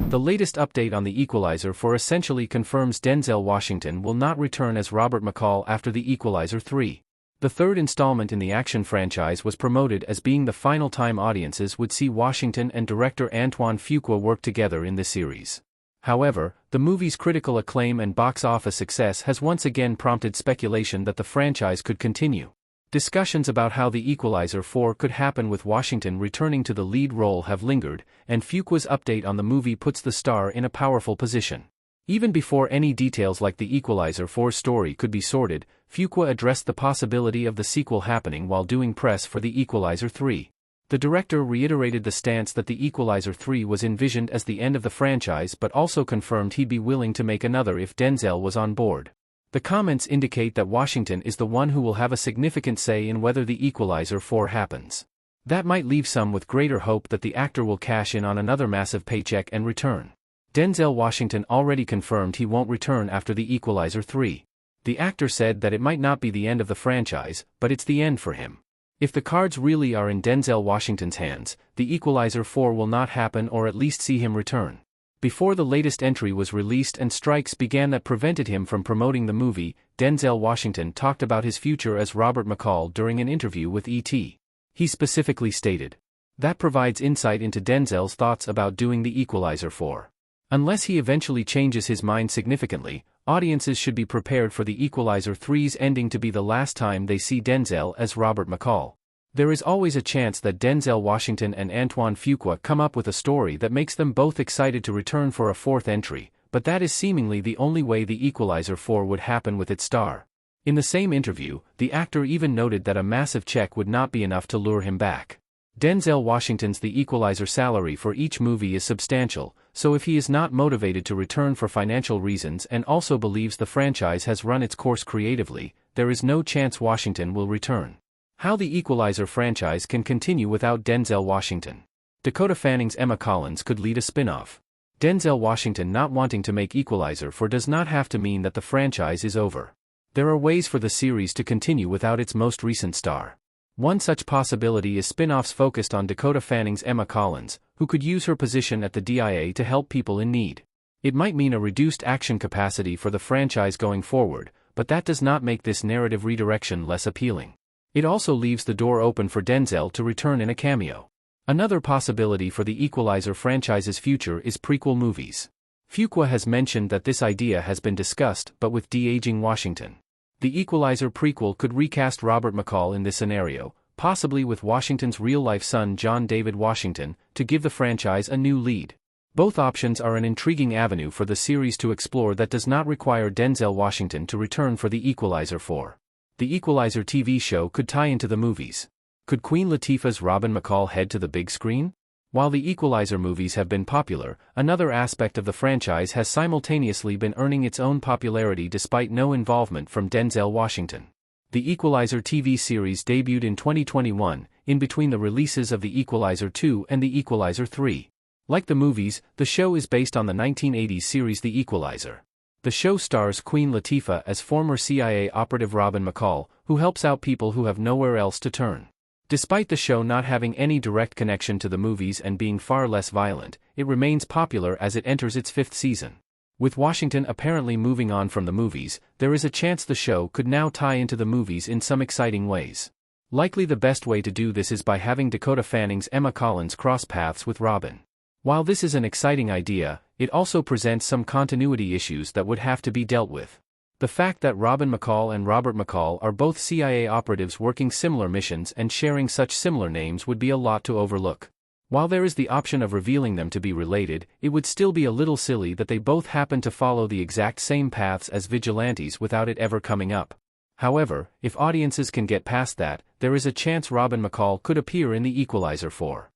The latest update on The Equalizer 4 essentially confirms Denzel Washington will not return as Robert McCall after The Equalizer 3. The third installment in the action franchise was promoted as being the final time audiences would see Washington and director Antoine Fuqua work together in the series. However, the movie's critical acclaim and box office success has once again prompted speculation that the franchise could continue. Discussions about how The Equalizer 4 could happen with Washington returning to the lead role have lingered, and Fuqua's update on the movie puts the star in a powerful position. Even before any details like The Equalizer 4's story could be sorted, Fuqua addressed the possibility of the sequel happening while doing press for The Equalizer 3. The director reiterated the stance that The Equalizer 3 was envisioned as the end of the franchise but also confirmed he'd be willing to make another if Denzel was on board. The comments indicate that Washington is the one who will have a significant say in whether The Equalizer 4 happens. That might leave some with greater hope that the actor will cash in on another massive paycheck and return. Denzel Washington already confirmed he won't return after The Equalizer 3. The actor said that it might not be the end of the franchise, but it's the end for him. If the cards really are in Denzel Washington's hands, The Equalizer 4 will not happen or at least see him return. Before the latest entry was released and strikes began that prevented him from promoting the movie, Denzel Washington talked about his future as Robert McCall during an interview with E.T. He specifically stated, "That provides insight into Denzel's thoughts about doing The Equalizer 4. Unless he eventually changes his mind significantly, audiences should be prepared for The Equalizer 3's ending to be the last time they see Denzel as Robert McCall. There is always a chance that Denzel Washington and Antoine Fuqua come up with a story that makes them both excited to return for a fourth entry, but that is seemingly the only way The Equalizer 4 would happen with its star." In the same interview, the actor even noted that a massive check would not be enough to lure him back. Denzel Washington's The Equalizer salary for each movie is substantial, so if he is not motivated to return for financial reasons and also believes the franchise has run its course creatively, there is no chance Washington will return. How The Equalizer franchise can continue without Denzel Washington. Dakota Fanning's Emma Collins could lead a spin-off. Denzel Washington not wanting to make Equalizer 4 does not have to mean that the franchise is over. There are ways for the series to continue without its most recent star. One such possibility is spin-offs focused on Dakota Fanning's Emma Collins, who could use her position at the DIA to help people in need. It might mean a reduced action capacity for the franchise going forward, but that does not make this narrative redirection less appealing. It also leaves the door open for Denzel to return in a cameo. Another possibility for the Equalizer franchise's future is prequel movies. Fuqua has mentioned that this idea has been discussed but with de-aging Washington. The Equalizer prequel could recast Robert McCall in this scenario, possibly with Washington's real-life son John David Washington, to give the franchise a new lead. Both options are an intriguing avenue for the series to explore that does not require Denzel Washington to return for The Equalizer 4. The Equalizer TV show could tie into the movies. Could Queen Latifah's Robin McCall head to the big screen? While the Equalizer movies have been popular, another aspect of the franchise has simultaneously been earning its own popularity despite no involvement from Denzel Washington. The Equalizer TV series debuted in 2021, in between the releases of The Equalizer 2 and The Equalizer 3. Like the movies, the show is based on the 1980s series The Equalizer. The show stars Queen Latifah as former CIA operative Robin McCall, who helps out people who have nowhere else to turn. Despite the show not having any direct connection to the movies and being far less violent, it remains popular as it enters its fifth season. With Washington apparently moving on from the movies, there is a chance the show could now tie into the movies in some exciting ways. Likely the best way to do this is by having Dakota Fanning's Emma Collins cross paths with Robin. While this is an exciting idea, it also presents some continuity issues that would have to be dealt with. The fact that Robin McCall and Robert McCall are both CIA operatives working similar missions and sharing such similar names would be a lot to overlook. While there is the option of revealing them to be related, it would still be a little silly that they both happen to follow the exact same paths as vigilantes without it ever coming up. However, if audiences can get past that, there is a chance Robin McCall could appear in The Equalizer 4.